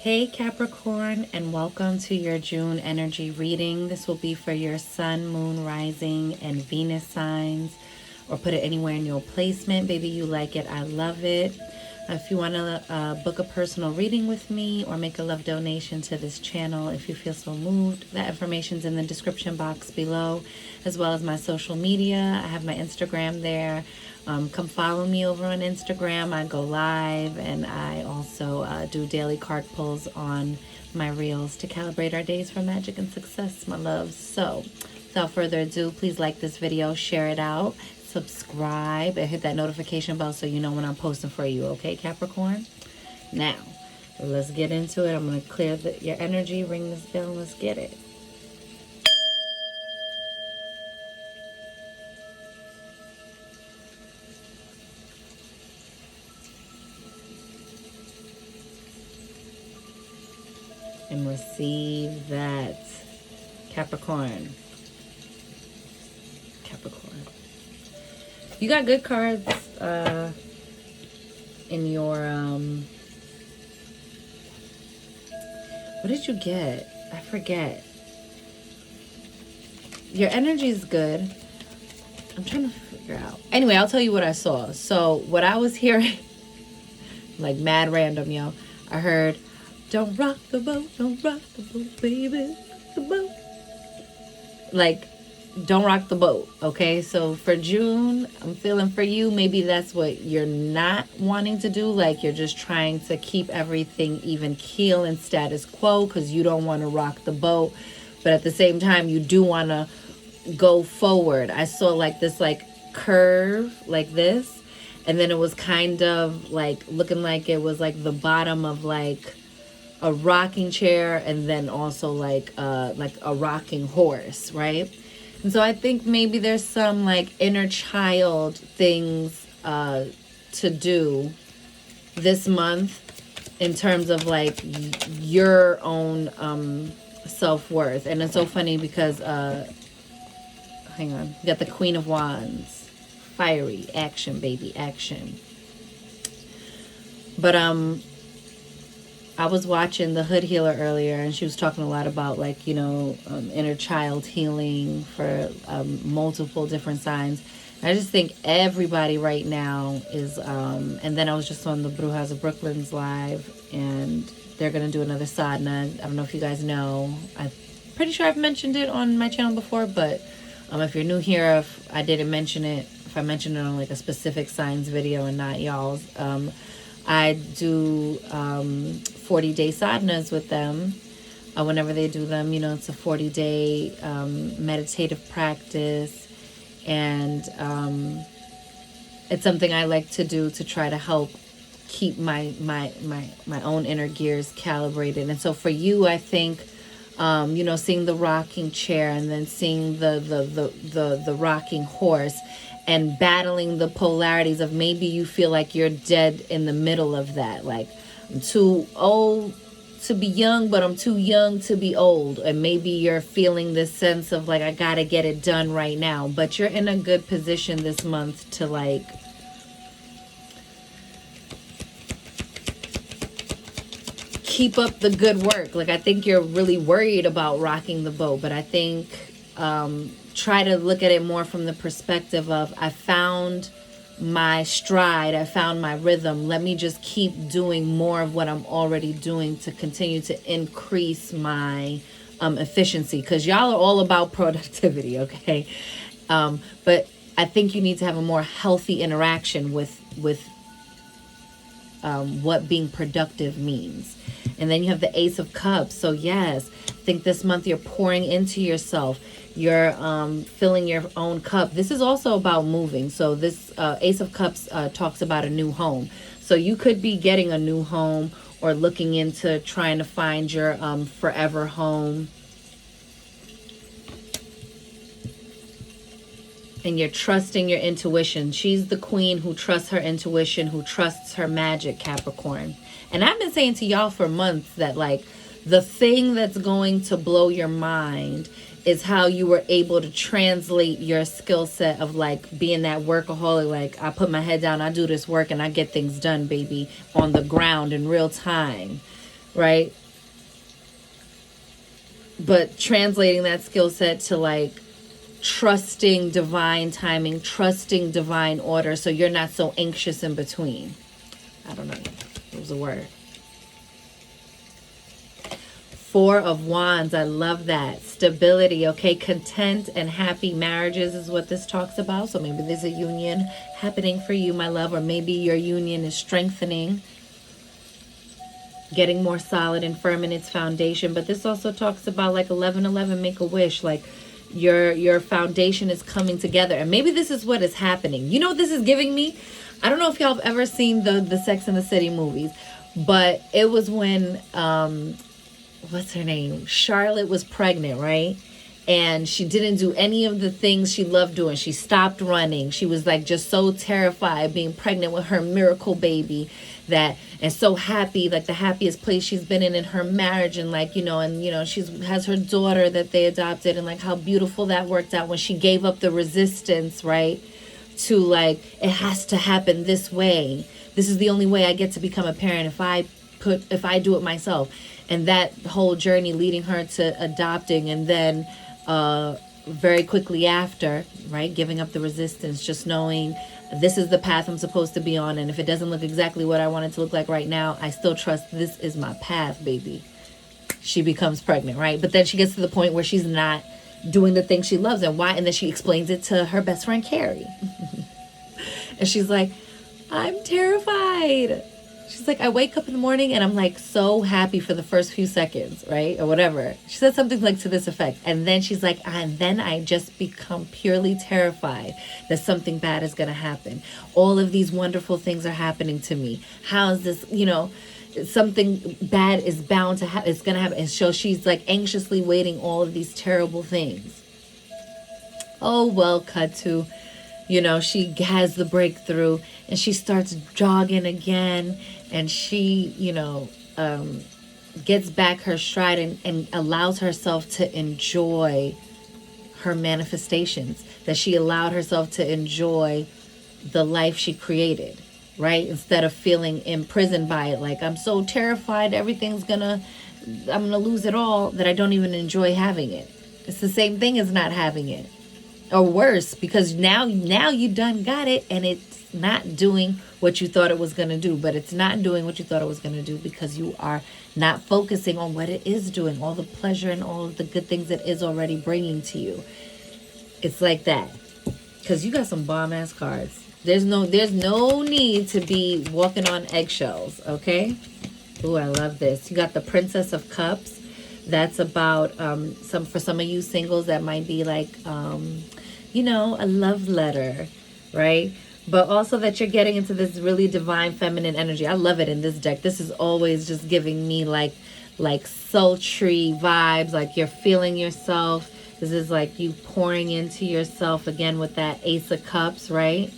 Hey Capricorn, and welcome to your June energy reading. This will be for your sun, moon, rising, and Venus signs, or put it anywhere in your placement. Baby, you like it, I love it. If you want to book a personal reading with me or make a love donation to this channel, if you feel so moved, that information's in the description box below, as well as my social media. I have my Instagram there. Come follow me over on Instagram. I go live, and I also do daily card pulls on my reels to calibrate our days for magic and success, my loves. So without further ado, please like this video, share it out, subscribe, and hit that notification bell so you know when I'm posting for you, okay, Capricorn? Now, let's get into it. I'm going to clear your energy, ring this bell, let's get it. And receive that, Capricorn. You got good cards in your what did you get? I forget. Your energy is good. I'm trying to figure out. Anyway, I'll tell you what I saw. So what I was hearing, like mad random, yo. I heard, don't rock the boat, baby, the boat. Like, don't rock the boat, okay? So for June, I'm feeling for you, maybe that's what you're not wanting to do. Like, you're just trying to keep everything even keel and status quo because you don't want to rock the boat. But at the same time, you do want to go forward. I saw like this like curve like this, and then it was kind of like looking like it was like the bottom of like a rocking chair, and then also like a rocking horse, right? And so I think maybe there's some like inner child things to do this month in terms of like your own self-worth. And it's so funny because hang on, you got the Queen of Wands, fiery action, baby, action. But I was watching The Hood Healer earlier, and she was talking a lot about like, you know, inner child healing for multiple different signs. I just think everybody right now is, and then I was just on the Brujas of Brooklyn's live, and they're going to do another sadhana. I don't know if you guys know. I'm pretty sure I've mentioned it on my channel before, but if you're new here, if I didn't mention it, if I mentioned it on like a specific signs video and not y'all's, I do 40-day sadhanas with them. Whenever they do them, you know, it's a 40-day meditative practice, and it's something I like to do to try to help keep my own inner gears calibrated. And so for you, I think you know, seeing the rocking chair and then seeing the rocking horse, and battling the polarities of maybe you feel like you're dead in the middle of that. Like, I'm too old to be young, but I'm too young to be old. And maybe you're feeling this sense of like, I gotta get it done right now. But you're in a good position this month to like keep up the good work. Like, I think you're really worried about rocking the boat, but I think try to look at it more from the perspective of, I found my stride, I found my rhythm. Let me just keep doing more of what I'm already doing to continue to increase my efficiency, because y'all are all about productivity, okay? But I think you need to have a more healthy interaction with what being productive means. And then you have the Ace of Cups. So yes, I think this month you're pouring into yourself. You're filling your own cup. This is also about moving. So this Ace of Cups talks about a new home. So you could be getting a new home or looking into trying to find your forever home. And you're trusting your intuition. She's the queen who trusts her intuition, who trusts her magic, Capricorn. And I've been saying to y'all for months that like the thing that's going to blow your mind is how you were able to translate your skill set of like being that workaholic. Like, I put my head down, I do this work, and I get things done, baby, on the ground in real time. right? But translating that skill set to like trusting divine timing, trusting divine order, so you're not so anxious in between. I don't know. It was a word. Four of Wands. I love that. Stability, okay? Content and happy marriages is what this talks about. So maybe there's a union happening for you, my love, or maybe your union is strengthening, getting more solid and firm in its foundation. But this also talks about like 11:11, make a wish, like your foundation is coming together. And maybe this is what is happening. You know what this is giving me? I don't know if y'all have ever seen the Sex and the City movies, but it was when what's her name, Charlotte, was pregnant, right? And she didn't do any of the things she loved doing. She stopped running. She was like just so terrified being pregnant with her miracle baby, that, and so happy, like the happiest place she's been in her marriage, and like, you know, and you know, she's has her daughter that they adopted, and like how beautiful that worked out when she gave up the resistance, right? To like, it has to happen this way. This is the only way I get to become a parent, if I do it myself. And that whole journey leading her to adopting, and then very quickly after, right, giving up the resistance, just knowing this is the path I'm supposed to be on, and if it doesn't look exactly what I want it to look like right now, I still trust this is my path, baby. She becomes pregnant, right? But then she gets to the point where she's not doing the thing she loves, and why, and then she explains it to her best friend Carrie. And she's like, I'm terrified. She's like, I wake up in the morning and I'm like so happy for the first few seconds, right? Or whatever. She said something like to this effect. And then she's like, and then I just become purely terrified that something bad is going to happen. All of these wonderful things are happening to me. How is this, you know, something bad is bound to happen. It's going to happen. And so she's like anxiously waiting all of these terrible things. Oh, well, cut to, you know, she has the breakthrough and she starts jogging again, and she, you know, gets back her stride and allows herself to enjoy her manifestations, that she allowed herself to enjoy the life she created, right? Instead of feeling imprisoned by it, like I'm so terrified I'm gonna lose it all, that I don't even enjoy having it. It's the same thing as not having it. Or worse, because now you done got it, and it's not doing what you thought it was going to do. But it's not doing what you thought it was going to do because you are not focusing on what it is doing, all the pleasure and all of the good things it is already bringing to you. It's like that. Because you got some bomb-ass cards. There's no need to be walking on eggshells, okay? Ooh, I love this. You got the Princess of Cups. That's about for some of you singles, that might be like you know, a love letter, right? But also that you're getting into this really divine feminine energy. I love it in this deck. This is always just giving me like sultry vibes, like you're feeling yourself. This is like you pouring into yourself again with that Ace of Cups, right?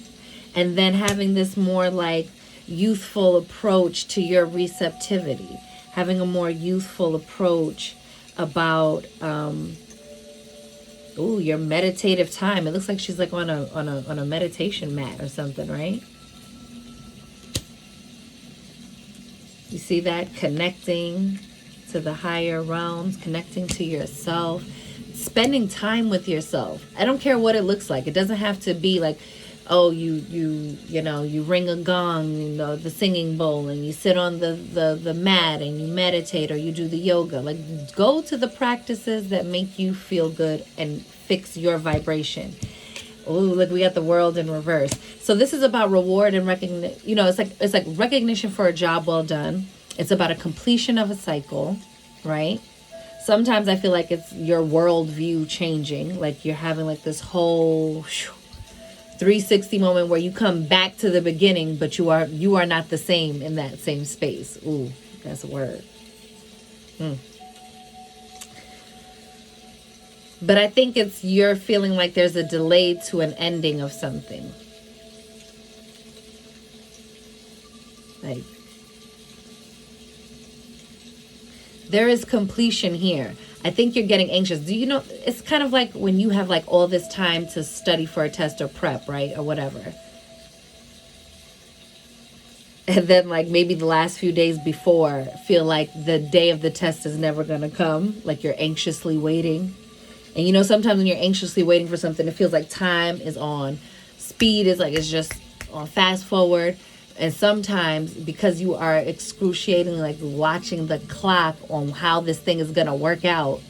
And then having this more like youthful approach to your receptivity, having a more youthful approach about your meditative time. It looks like she's like on a meditation mat or something, right? You see that? Connecting to the higher realms, connecting to yourself, spending time with yourself. I don't care what it looks like. It doesn't have to be like, oh, you know, you ring a gong, you know, the singing bowl, and you sit on the mat and you meditate, or you do the yoga. Like, go to the practices that make you feel good and fix your vibration. Oh, look, we got the World in reverse. So this is about reward and recognition. You know, it's like recognition for a job well done. It's about a completion of a cycle, right? Sometimes I feel like it's your worldview changing, like you're having like this whole 360 moment where you come back to the beginning, but you are not the same in that same space. Ooh, that's a word. But I think it's you're feeling like there's a delay to an ending of something. Like, there is completion here. I think you're getting anxious. Do you know, it's kind of like when you have like all this time to study for a test or prep, right? Or whatever. And then like maybe the last few days before feel like the day of the test is never going to come. Like you're anxiously waiting. And you know, sometimes when you're anxiously waiting for something, it feels like time is on speed, is like it's just on fast forward. And sometimes because you are excruciatingly like watching the clock on how this thing is going to work out,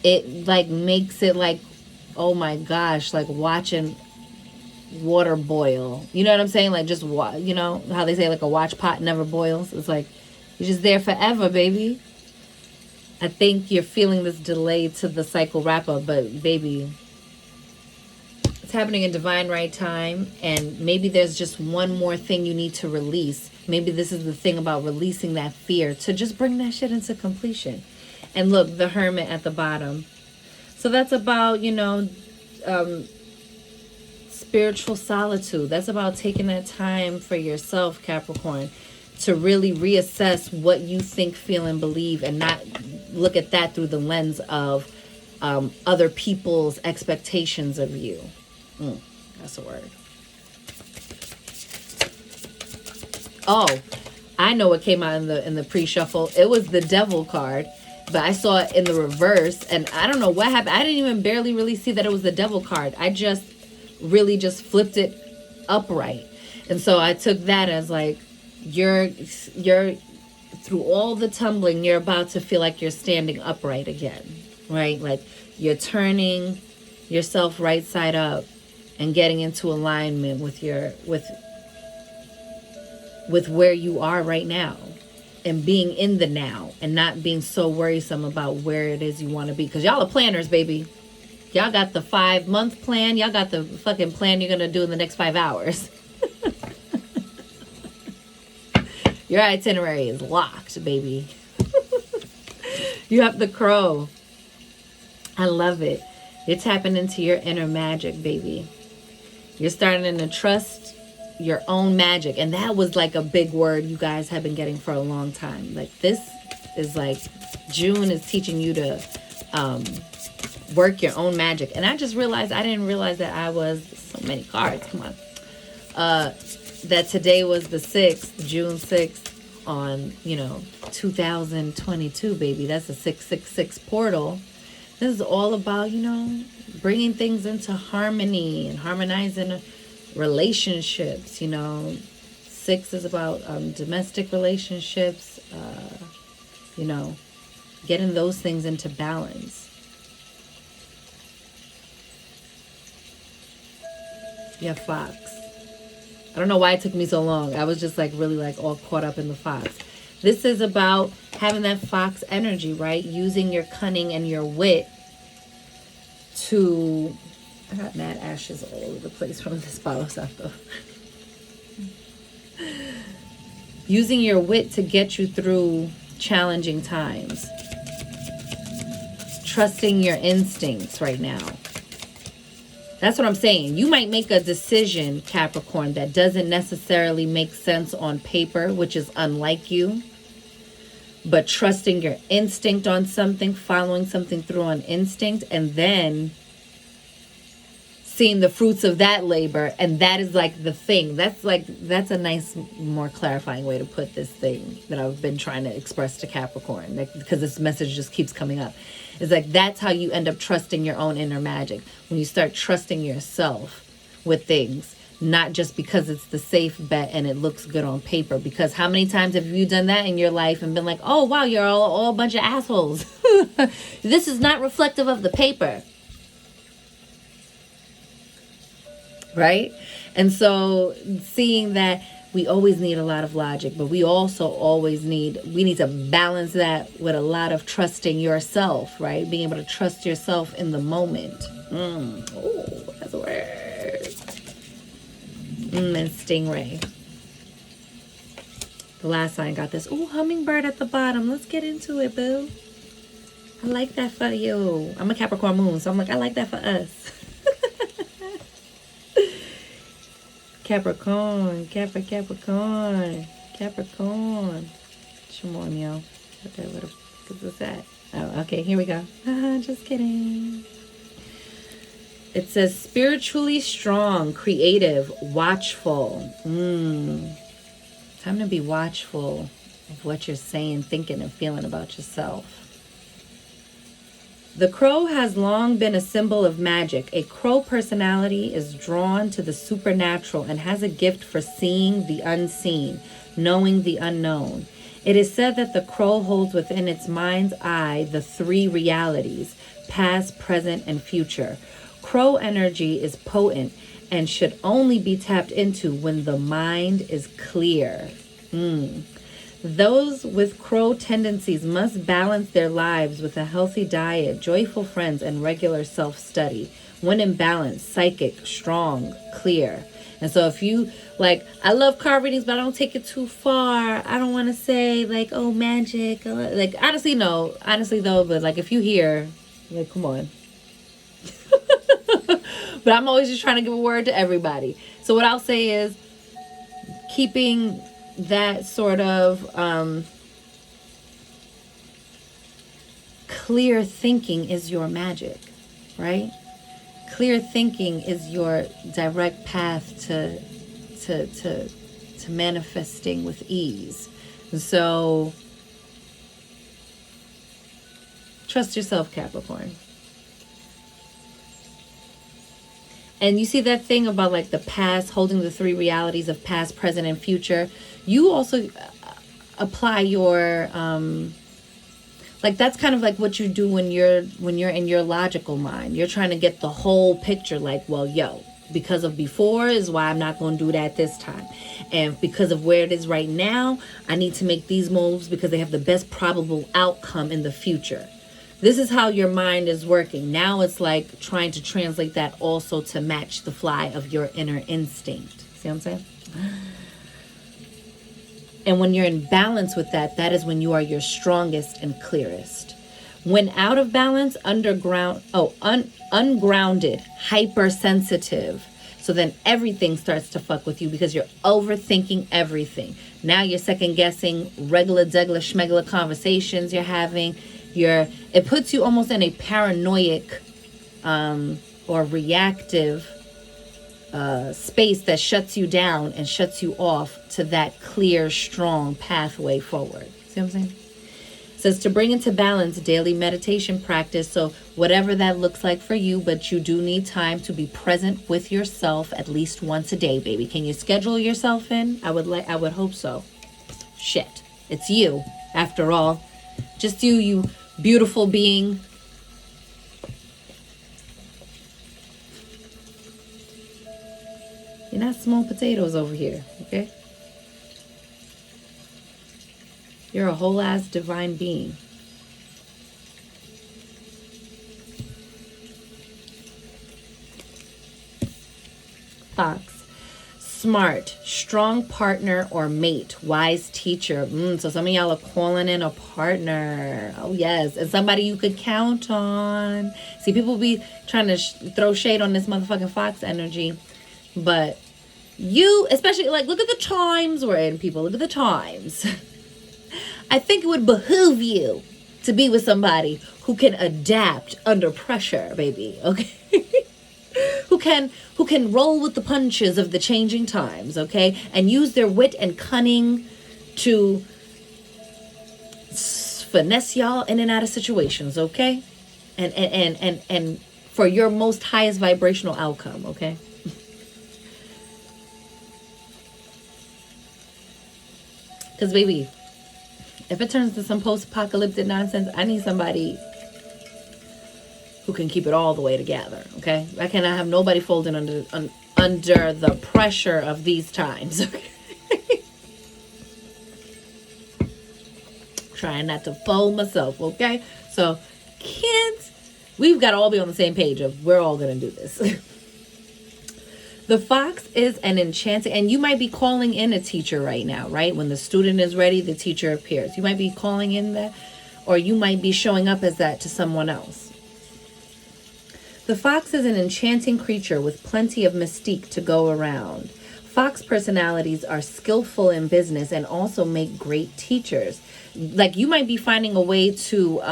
it like makes it like, oh my gosh, like watching water boil. You know what I'm saying? Like just, you know how they say like a watch pot never boils? It's like you're just there forever, baby. I think you're feeling this delay to the cycle wrap up, but baby, it's happening in divine right time. And maybe there's just one more thing you need to release. Maybe this is the thing about releasing that fear to just bring that shit into completion. And look, the Hermit at the bottom. So that's about, you know, spiritual solitude. That's about taking that time for yourself, Capricorn, to really reassess what you think, feel, and believe, and not look at that through the lens of other people's expectations of you. That's a word. Oh, I know what came out in the pre-shuffle. It was the Devil card, but I saw it in the reverse, and I don't know what happened. I didn't even barely really see that it was the Devil card. I just really just flipped it upright, and so I took that as like you're through all the tumbling, you're about to feel like you're standing upright again, right? Like you're turning yourself right side up and getting into alignment with your with where you are right now, and being in the now and not being so worrisome about where it is you want to be, because y'all are planners, baby. Y'all got the 5-month plan. Y'all got the fucking plan you're gonna do in the next 5 hours. Your itinerary is locked, baby. You have the Crow. I love it. You're tapping into your inner magic, baby. You're starting to trust your own magic. And that was like a big word you guys have been getting for a long time. Like this is like June is teaching you to work your own magic. And I just realized, I didn't realize that I was, so many cards, come on. That today was the 6th, June 6th on, 2022, baby. That's a 666 portal. This is all about, bringing things into harmony and harmonizing relationships. 6 is about domestic relationships, getting those things into balance. You have Fox. I don't know why it took me so long. I was just like really like all caught up in the Fox. This is about having that Fox energy, right? Using your cunning and your wit to... I got mad ashes all over the place from this Palo Santo. Using your wit to get you through challenging times. Trusting your instincts right now. That's what I'm saying. You might make a decision, Capricorn, that doesn't necessarily make sense on paper, which is unlike you. But trusting your instinct on something, following something through on instinct, and then seeing the fruits of that labor. And that is like the thing. That's a nice, more clarifying way to put this thing that I've been trying to express to Capricorn, because this message just keeps coming up. It's like that's how you end up trusting your own inner magic. When you start trusting yourself with things, not just because it's the safe bet and it looks good on paper. Because how many times have you done that in your life and been like, oh, wow, you're all a bunch of assholes. This is not reflective of the paper. Right? And so seeing that we always need a lot of logic, but we also always need to balance that with a lot of trusting yourself, right? Being able to trust yourself in the moment. Oh, that's a word. And Stingray. The last sign got this. Oh, hummingbird at the bottom. Let's get into it, boo. I like that for you. I'm a Capricorn moon, so I'm like, I like that for us. Capricorn. Capricorn. Shimon, okay, what is that? Oh, okay, here we go. Just kidding. It says spiritually strong, creative, watchful. Time to be watchful of what you're saying, thinking, and feeling about yourself. The crow has long been a symbol of magic. A crow personality is drawn to the supernatural and has a gift for seeing the unseen, knowing the unknown. It is said that the crow holds within its mind's eye the three realities, past, present, and future. Crow energy is potent and should only be tapped into when the mind is clear. Those with crow tendencies must balance their lives with a healthy diet, joyful friends, and regular self-study. When in balance, psychic, strong, clear. And so if you, like, I love card readings, but I don't take it too far. I don't want to say, like, oh, magic. Like, honestly, no. Honestly, though, but, like, if you hear, like, come on. But I'm always just trying to give a word to everybody. So what I'll say is keeping that sort of clear thinking is your magic, right? Clear thinking is your direct path to manifesting with ease. And so trust yourself, Capricorn. And you see that thing about like the past, holding the three realities of past, present, and future. You also apply your, like that's kind of like what you do when you're in your logical mind. You're trying to get the whole picture. Like, well, yo, because of before is why I'm not going to do that this time. And because of where it is right now, I need to make these moves because they have the best probable outcome in the future. This is how your mind is working. Now it's like trying to translate that also to match the fly of your inner instinct. See what I'm saying? And when you're in balance with that, that is when you are your strongest and clearest. When out of balance, ungrounded, hypersensitive. So then everything starts to fuck with you because you're overthinking everything. Now you're second guessing regular, degular, schmegular conversations you're having. It puts you almost in a paranoid or reactive space that shuts you down and shuts you off to that clear, strong pathway forward. See what I'm saying? It says to bring into balance daily meditation practice. So whatever that looks like for you, but you do need time to be present with yourself at least once a day, baby. Can you schedule yourself in? I would hope so. Shit. It's you, after all. Just you beautiful being. You're not small potatoes over here, okay? You're a whole ass divine being. Fox. Smart, strong partner or mate, wise teacher. So some of y'all are calling in a partner. Oh, yes. And somebody you could count on. See, people be trying to throw shade on this motherfucking Fox energy. But you, especially, like, look at the times we're in, people. Look at the times. I think it would behoove you to be with somebody who can adapt under pressure, baby. Okay? who can roll with the punches of the changing times, okay? And use their wit and cunning to finesse y'all in and out of situations, okay? And for your most highest vibrational outcome, okay? Because, baby, if it turns to some post-apocalyptic nonsense, I need somebody who can keep it all the way together, okay? I cannot have nobody folding under the pressure of these times, okay? Trying not to fold myself, okay? So, kids, we've got to all be on the same page of we're all going to do this. The fox is an enchanting, and you might be calling in a teacher right now, right? When the student is ready, the teacher appears. You might be calling in that, or you might be showing up as that to someone else. The fox is an enchanting creature with plenty of mystique to go around. Fox personalities are skillful in business and also make great teachers. Like, you might be finding a way to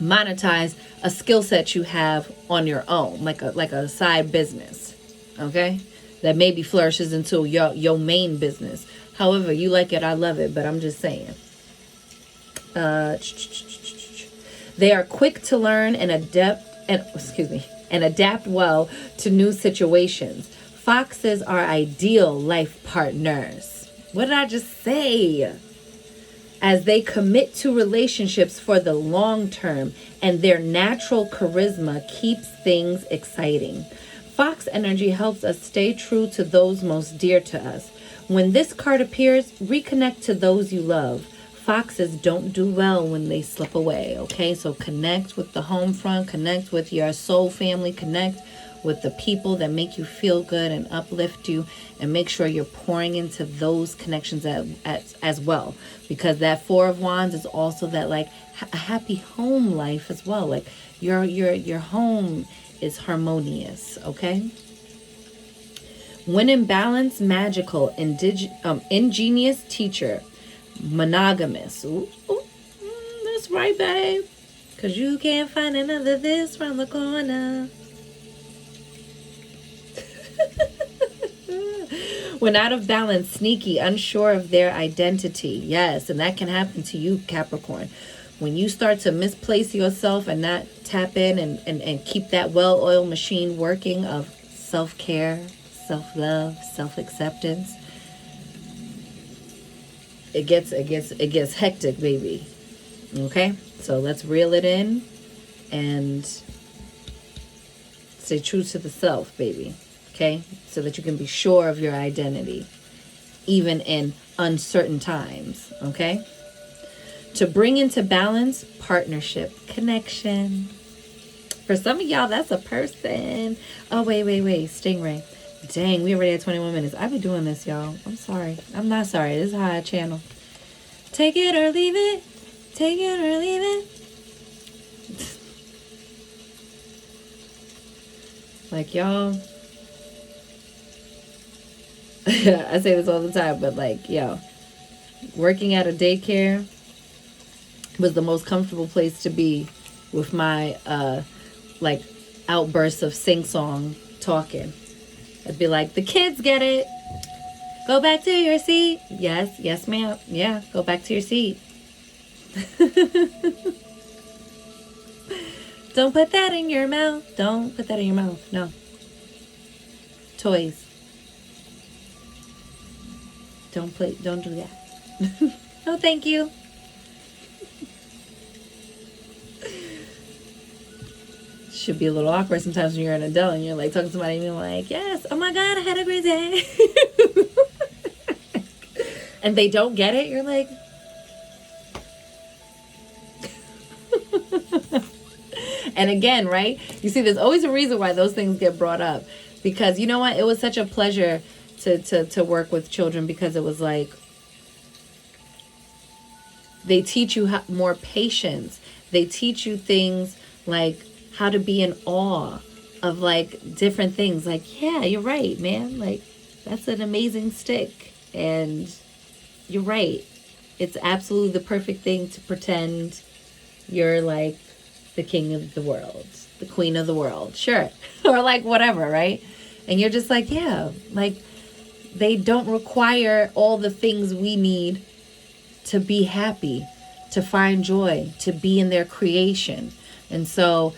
monetize a skill set you have on your own, like a side business, okay? That maybe flourishes into your main business. However you like it, I love it, but I'm just saying. They are quick to learn and adapt well to new situations. Foxes are ideal life partners. What did I just say? As they commit to relationships for the long term, and their natural charisma keeps things exciting. Fox energy helps us stay true to those most dear to us. When this card appears, reconnect to those you love. Foxes don't do well when they slip away, okay? So connect with the home front, connect with your soul family, connect with the people that make you feel good and uplift you, and make sure you're pouring into those connections as well, because that Four of Wands is also that like a happy home life as well. Like your home is harmonious, okay? When in balance, magical, ingenious teacher, monogamous. Ooh, that's right, babe. Because you can't find another this round the corner. When out of balance, sneaky, unsure of their identity. Yes, and that can happen to you, Capricorn. When you start to misplace yourself and not tap in and keep that well-oiled machine working of self-care, self-love, self-acceptance, it gets hectic, baby. Okay? So let's reel it in and stay true to the self, baby. Okay? So that you can be sure of your identity, even in uncertain times. Okay? To bring into balance, partnership, connection. For some of y'all, that's a person. Oh, wait. Stingray. Dang, we already had 21 minutes. I be doing this, y'all. I'm sorry. I'm not sorry. This is how I channel. Take it or leave it. Take it or leave it. Like, y'all. I say this all the time, but like, yo, working at a daycare was the most comfortable place to be with my like outbursts of sing-song talking. I'd be like, the kids get it. Go back to your seat. Yes ma'am. Yeah, go back to your seat. Don't put that in your mouth. Don't put that in your mouth. No. Toys. Don't do that. No, thank you. Should be a little awkward sometimes when you're an adult and you're like talking to somebody and you're like, yes, oh my God, I had a great day. And they don't get it. You're like, and again, right? You see, there's always a reason why those things get brought up, because you know what? It was such a pleasure to work with children, because it was like, they teach you more patience. They teach you things like how to be in awe of like different things. Like, yeah, you're right, man. Like, that's an amazing stick. And you're right. It's absolutely the perfect thing to pretend you're like the king of the world, the queen of the world. Sure. Or like whatever, right? And you're just like, yeah, like they don't require all the things we need to be happy, to find joy, to be in their creation. And so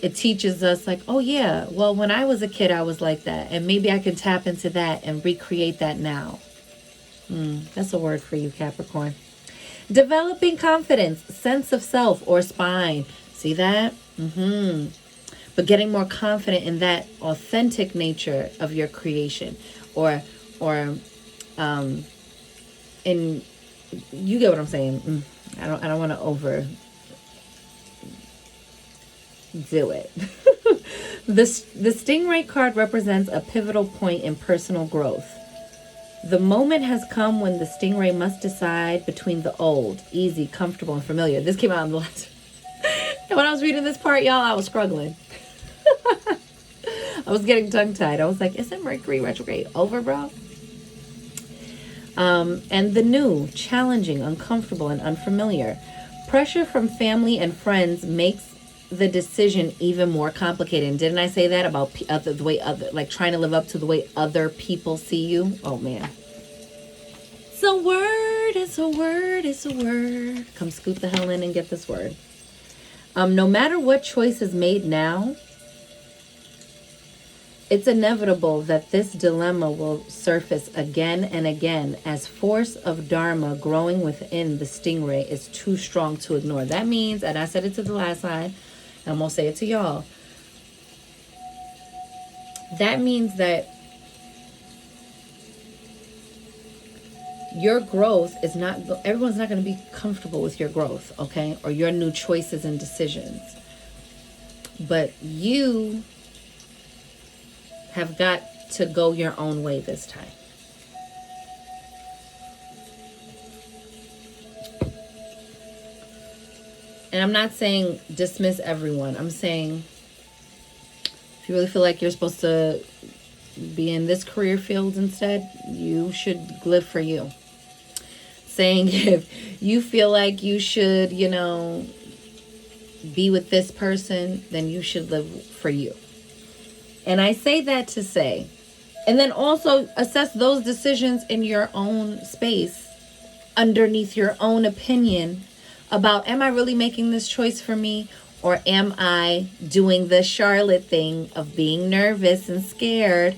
it teaches us like, oh yeah, well, when I was a kid, I was like that. And maybe I can tap into that and recreate that now. That's a word for you, Capricorn. Developing confidence, sense of self, or spine. See that? But getting more confident in that authentic nature of your creation. Or in, you get what I'm saying. I don't want to overdo it. The Stingray card represents a pivotal point in personal growth. The moment has come when the Stingray must decide between the old, easy, comfortable, and familiar. This came out in the last. And when I was reading this part, y'all, I was struggling. I was getting tongue-tied. I was like, isn't Mercury retrograde over, bro? And the new, challenging, uncomfortable, and unfamiliar. Pressure from family and friends makes the decision even more complicated. And didn't I say that about the way other, like trying to live up to the way other people see you? Oh man, a word, it's a word, it's a word. Come scoot the hell in and get this word. No matter what choice is made now, it's inevitable that this dilemma will surface again and again as force of dharma growing within the stingray is too strong to ignore. That means, and I said it to the last line, and I'm going to say it to y'all. That means that your growth is not, everyone's not going to be comfortable with your growth, okay? Or your new choices and decisions. But you have got to go your own way this time. And I'm not saying dismiss everyone. I'm saying if you really feel like you're supposed to be in this career field instead, you should live for you. Saying if you feel like you should, you know, be with this person, then you should live for you. And I say that to say, and then also assess those decisions in your own space, underneath your own opinion about, am I really making this choice for me? Or am I doing the Charlotte thing of being nervous and scared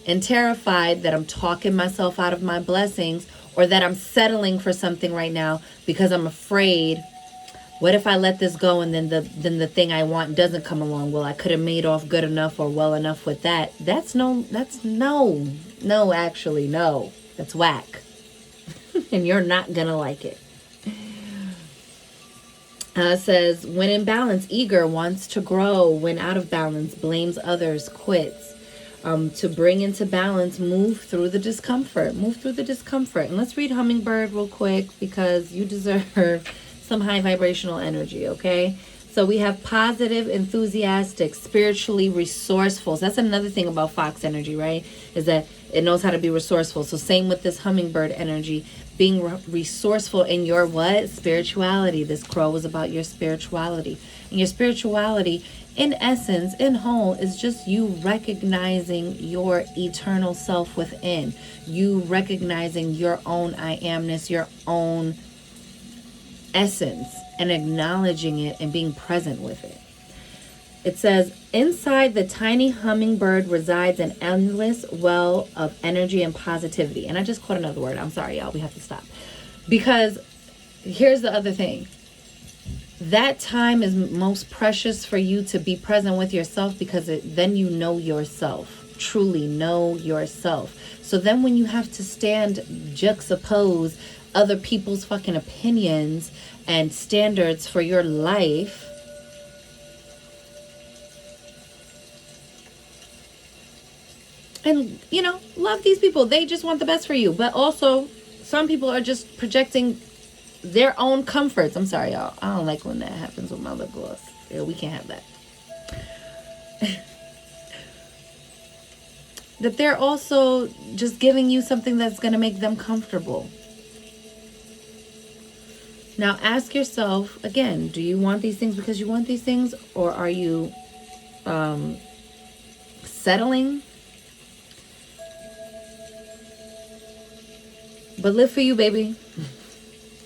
and terrified that I'm talking myself out of my blessings, or that I'm settling for something right now because I'm afraid, what if I let this go and then the thing I want doesn't come along? Well, I could have made off good enough or well enough with that. That's no, actually, no. That's whack. And you're not going to like it. It says, when in balance, eager, wants to grow. When out of balance, blames others, quits. To bring into balance, move through the discomfort. Move through the discomfort. And let's read Hummingbird real quick because you deserve some high vibrational energy, okay? So we have positive, enthusiastic, spiritually resourceful. So that's another thing about Fox energy, right? Is that it knows how to be resourceful. So same with this Hummingbird energy, being resourceful in your what? Spirituality. This crow was about your spirituality. And your spirituality, in essence, in whole, is just you recognizing your eternal self within. You recognizing your own I amness, your own essence, and acknowledging it and being present with it. It says, inside the tiny hummingbird resides an endless well of energy and positivity. And I just caught another word. I'm sorry, y'all. We have to stop. Because here's the other thing. That time is most precious for you to be present with yourself, because then you know yourself. Truly know yourself. So then when you have to juxtapose other people's fucking opinions and standards for your life, and you know, love these people, they just want the best for you, but also some people are just projecting their own comforts. I'm sorry, y'all, I don't like when that happens with my lip gloss. Yeah, we can't have that. That they're also just giving you something that's going to make them comfortable. Now ask yourself again, do you want these things because you want these things, or are you settling? But live for you, baby.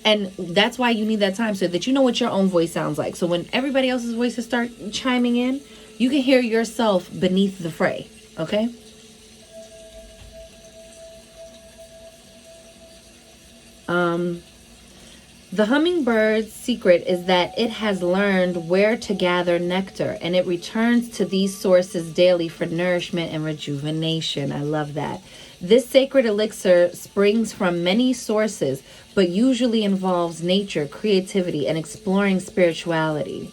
And that's why you need that time, so that you know what your own voice sounds like. So when everybody else's voices start chiming in, you can hear yourself beneath the fray, okay? The hummingbird's secret is that it has learned where to gather nectar, and it returns to these sources daily for nourishment and rejuvenation. I love that. This sacred elixir springs from many sources, but usually involves nature, creativity, and exploring spirituality.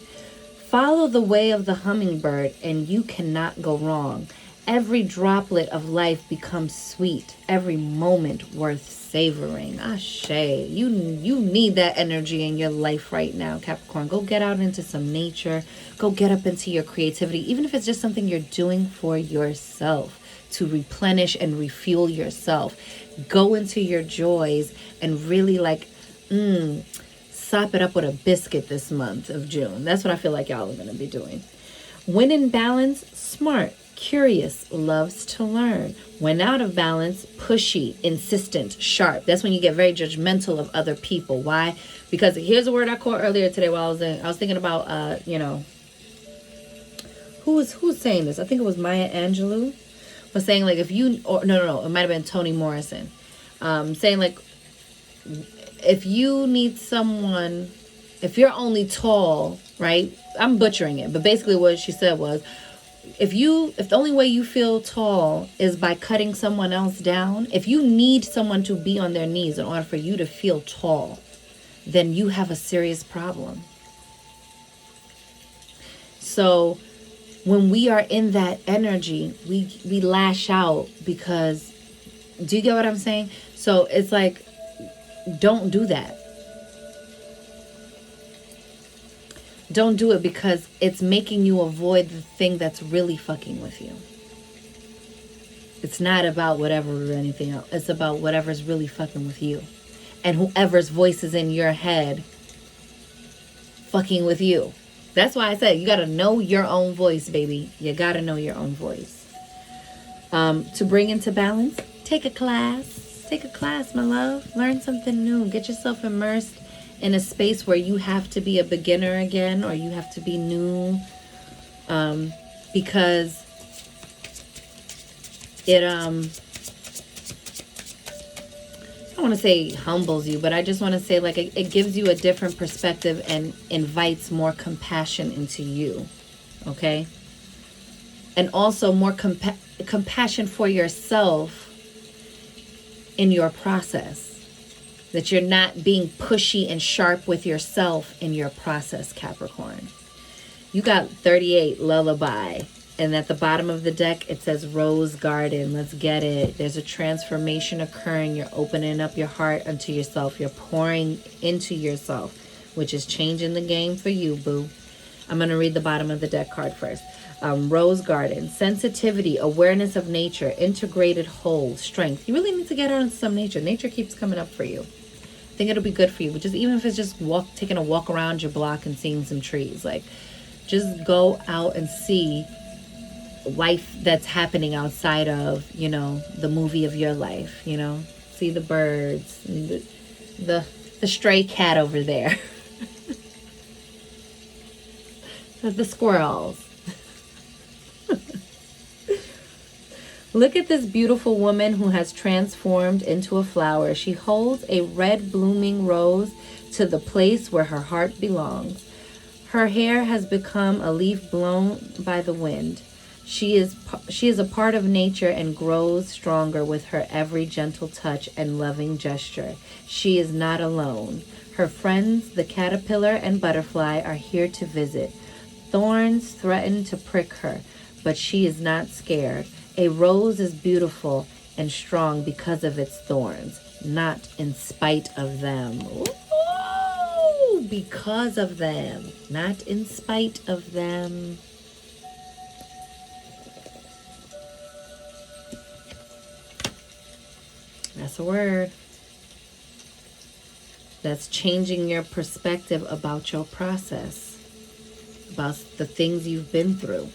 Follow the way of the hummingbird, and you cannot go wrong. Every droplet of life becomes sweet, every moment worth savoring. Ashe. You need that energy in your life right now, Capricorn. Go get out into some nature. Go get up into your creativity, even if it's just something you're doing for yourself to replenish and refuel yourself. Go into your joys and really sop it up with a biscuit this month of June. That's what I feel like y'all are going to be doing. When in balance, smart. Curious, loves to learn. When out of balance, pushy, insistent, sharp. That's when you get very judgmental of other people. Why? Because here's a word I caught earlier today while I was thinking about, who was saying this? I think it was Maya Angelou was saying, like, if you, or no, it might have been Toni Morrison, saying, like, if you need someone, if you're only tall, right? I'm butchering it, but basically what she said was, if the only way you feel tall is by cutting someone else down, if you need someone to be on their knees in order for you to feel tall, then you have a serious problem. So when we are in that energy, we lash out because, do you get what I'm saying? So it's like, don't do that. Don't do it, because it's making you avoid the thing that's really fucking with you. It's not about whatever or anything else. It's about whatever's really fucking with you. And whoever's voice is in your head fucking with you. That's why I said you got to know your own voice, baby. You got to know your own voice. To bring into balance, take a class. Take a class, my love. Learn something new. Get yourself immersed in a space where you have to be a beginner again, or you have to be new, because it I don't want to say humbles you, but I just want to say, like, it gives you a different perspective and invites more compassion into you, okay? And also more compassion for yourself in your process. That you're not being pushy and sharp with yourself in your process, Capricorn. You got 38, lullaby. And at the bottom of the deck, it says rose garden. Let's get it. There's a transformation occurring. You're opening up your heart unto yourself. You're pouring into yourself, which is changing the game for you, boo. I'm going to read the bottom of the deck card first. Rose garden, sensitivity, awareness of nature, integrated whole, strength. You really need to get out into some nature. Nature keeps coming up for you. I think it'll be good for you, but just even if it's just taking a walk around your block and seeing some trees, like, just go out and see life that's happening outside of, the movie of your life, see the birds, the stray cat over there, the squirrels. Look at this beautiful woman who has transformed into a flower. She holds a red blooming rose to the place where her heart belongs. Her hair has become a leaf blown by the wind. She is a part of nature and grows stronger with her every gentle touch and loving gesture. She is not alone. Her friends, the caterpillar and butterfly, are here to visit. Thorns threaten to prick her, but she is not scared. A rose is beautiful and strong because of its thorns, not in spite of them. Ooh, because of them, not in spite of them. That's a word. That's changing your perspective about your process, about the things you've been through,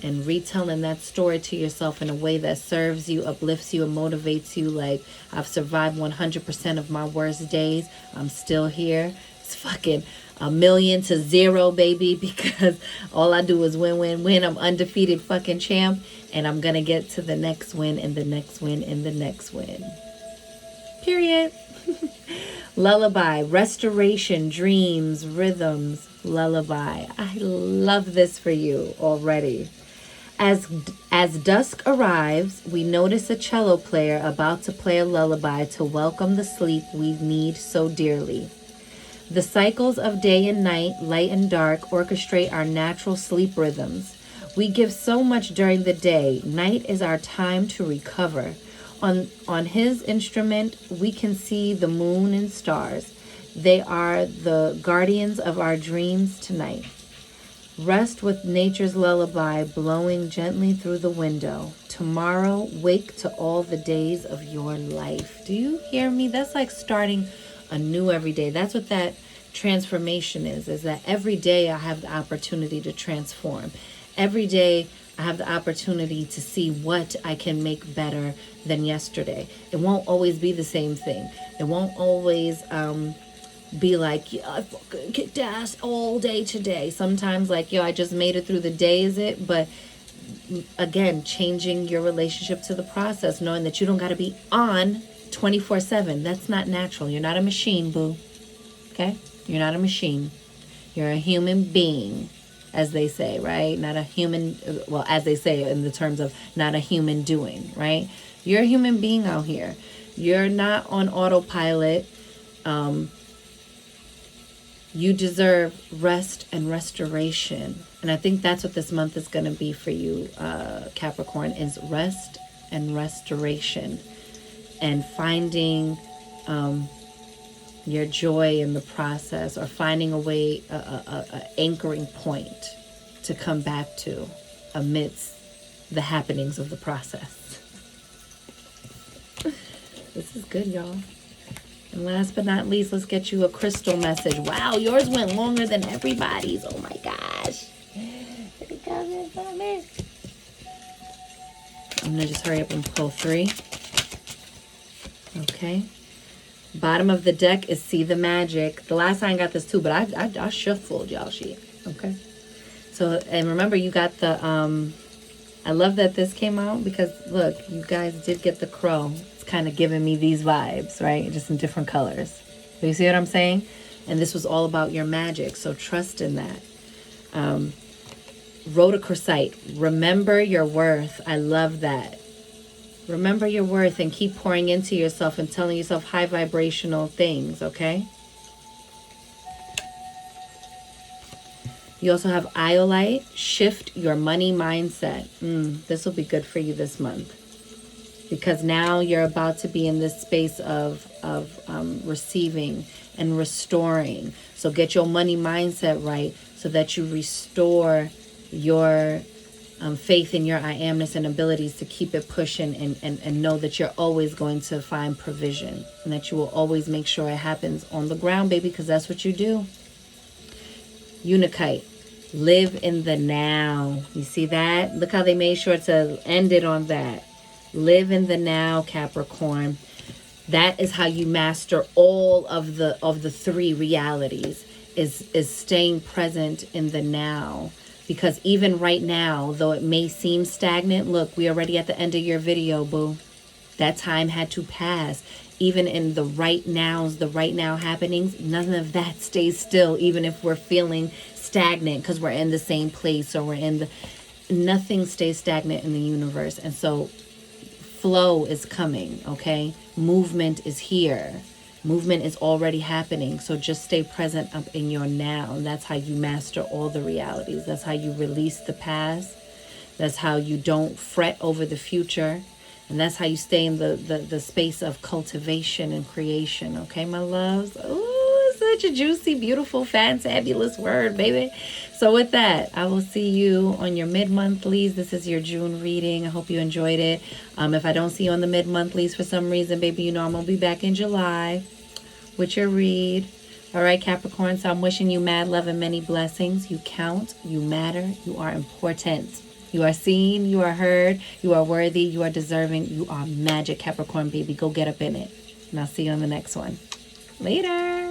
and retelling that story to yourself in a way that serves you, uplifts you, and motivates you. Like, I've survived 100% of my worst days. I'm still here. It's fucking 1,000,000 to 0, baby, because all I do is win, win, win. I'm undefeated fucking champ, and I'm gonna get to the next win and the next win and the next win. Period. Lullaby, restoration, dreams, rhythms, lullaby. I love this for you already. As dusk arrives, we notice a cello player about to play a lullaby to welcome the sleep we need so dearly. The cycles of day and night, light and dark, orchestrate our natural sleep rhythms. We give so much during the day. Night is our time to recover. On his instrument, we can see the moon and stars. They are the guardians of our dreams tonight. Rest with nature's lullaby blowing gently through the window. Tomorrow, wake to all the days of your life. Do you hear me? That's like starting anew every day. That's what that transformation is that every day I have the opportunity to transform. Every day I have the opportunity to see what I can make better than yesterday. It won't always be the same thing. It won't always be like, yeah, I fucking kicked ass all day today. Sometimes like, yo, I just made it through the day, is it? But again, changing your relationship to the process, knowing that you don't got to be on 24/7. That's not natural. You're not a machine, boo. Okay? You're not a machine. You're a human being, as they say, right? Not a human, well, as they say in the terms of not a human doing, right? You're a human being out here. You're not on autopilot. You deserve rest and restoration. And I think that's what this month is going to be for you, Capricorn, is rest and restoration. And finding your joy in the process, or finding a way, a anchoring point to come back to amidst the happenings of the process. This is good, y'all. And last but not least, let's get you a crystal message. Wow, yours went longer than everybody's. Oh my gosh. I'm going to just hurry up and pull 3. Okay. Bottom of the deck is See the Magic. The last time I got this too, but I shuffled y'all shit. Okay. So, and remember you got the, I love that this came out because look, you guys did get the crow. It's kind of giving me these vibes, right? Just in different colors. So you see what I'm saying? And this was all about your magic. So trust in that. Rhodochrosite. Remember your worth. I love that. Remember your worth and keep pouring into yourself and telling yourself high vibrational things, okay? You also have Iolite. Shift your money mindset. This will be good for you this month. Because now you're about to be in this space of receiving and restoring. So get your money mindset right so that you restore your faith in your I amness and abilities to keep it pushing, and know that you're always going to find provision, and that you will always make sure it happens on the ground, baby, because that's what you do. Unikite. Live in the now. You see that? Look how they made sure to end it on that. Live in the now, Capricorn. That is how you master all of the 3 realities, is staying present in the now. Because even right now, though it may seem stagnant, look, we already at the end of your video, boo. That time had to pass. Even in the right nows, the right now happenings, none of that stays still, even if we're feeling stagnant because we're in the same place, or we're in the... Nothing stays stagnant in the universe. And so flow is coming, okay? Movement is here. Movement is already happening. So just stay present up in your now. And that's how you master all the realities. That's how you release the past. That's how you don't fret over the future. And that's how you stay in the space of cultivation and creation. Okay, my loves? Ooh, such a juicy, beautiful, fantabulous word, baby. So with that, I will see you on your mid-monthlies. This is your June reading. I hope you enjoyed it. If I don't see you on the mid-monthlies for some reason, baby, you know I'm going to be back in July with your read. All right, Capricorn, so I'm wishing you mad love and many blessings. You count, you matter, you are important. You are seen, you are heard, you are worthy, you are deserving, you are magic, Capricorn, baby. Go get up in it. And I'll see you on the next one. Later.